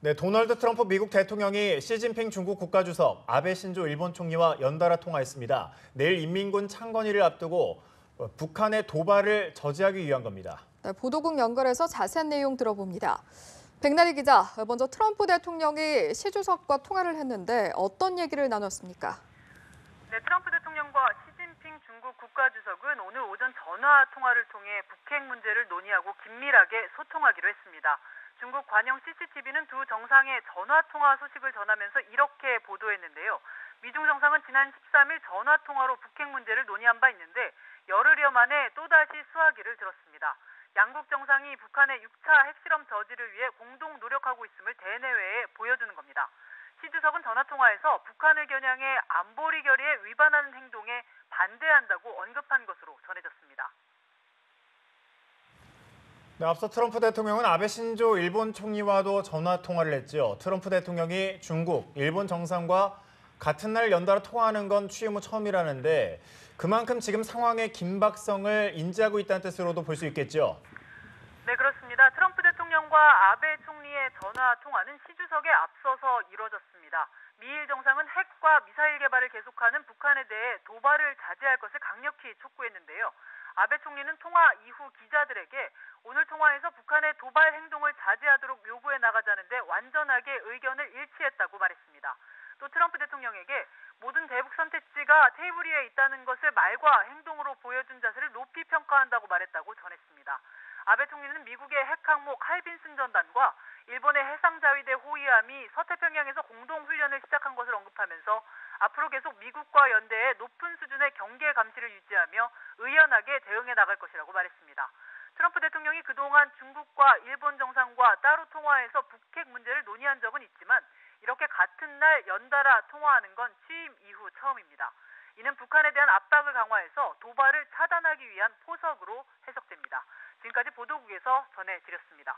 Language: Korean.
네, 도널드 트럼프 미국 대통령이 시진핑 중국 국가주석, 아베 신조 일본 총리와 연달아 통화했습니다. 내일 인민군 창건일을 앞두고 북한의 도발을 저지하기 위한 겁니다. 네, 보도국 연결해서 자세한 내용 들어봅니다. 백나리 기자, 먼저 트럼프 대통령이 시 주석과 통화를 했는데 어떤 얘기를 나눴습니까? 네, 트럼프 대통령과 시진핑 중국 국가주석은 오늘 오전 전화 통화를 통해 북핵 문제를 논의하고 긴밀하게 소통하기로 했습니다. 중국 관영 CCTV는 두 정상의 전화 통화 소식을 전하면서 이렇게 보도했는데요. 미중 정상은 지난 13일 전화 통화로 북핵 문제를 논의한 바 있는데 열흘여 만에 또다시 수화기를 들었습니다. 양국 정상이 북한의 6차 핵실험 저지를 위해 공동 노력하고 있음을 대내외에 보여주는 겁니다. 시 주석은 전화통화에서 북한을 겨냥해 안보리 결의에 위반하는 행동에 반대한다고 언급한 것으로 전해졌습니다. 네, 앞서 트럼프 대통령은 아베 신조 일본 총리와도 전화 통화를 했죠. 트럼프 대통령이 중국, 일본 정상과 같은 날 연달아 통화하는 건 취임 후 처음이라는데 그만큼 지금 상황의 긴박성을 인지하고 있다는 뜻으로도 볼 수 있겠죠. 네, 그렇습니다. 트럼프 대통령과 아베 총리의 전화 통화는 시 주석에 앞서서 이뤄졌습니다. 미일 정상은 핵과 미사일 개발을 계속하는 북한에 대해 도발을 자제할 것을 강력히 촉구했는데요. 아베 총리는 통화 이후 기자들에게 오늘 통화에서 북한의 도발 행동을 자제하도록 요구해 나가자는데 완전하게 의견을 일치했다고 말했습니다. 또 트럼프 대통령에게 모든 대북 선택지가 테이블 위에 있다는 것을 말과 행동으로 보여준 자세를 높이 평가한다고 말했다고 전했습니다. 아베 총리는 미국의 핵항모 칼빈 승전단과 일본의 해상자위대 호위함이 서태평양에서 공동훈련을 시작한 것을 언급하면서 앞으로 계속 미국과 연대해 높은 수준의 경계 감시를 유지하며 의연하게 대응해 나갈 것이라고 말했습니다. 트럼프 대통령이 그동안 중국과 일본 정상과 따로 통화해서 북핵 문제를 논의한 적은 있지만 이렇게 같은 날 연달아 통화하는 건 취임 이후 처음입니다. 이는 북한에 대한 압박을 강화해서 도발을 차단하기 위한 포석으로 해석됩니다. 지금까지 보도국에서 전해드렸습니다.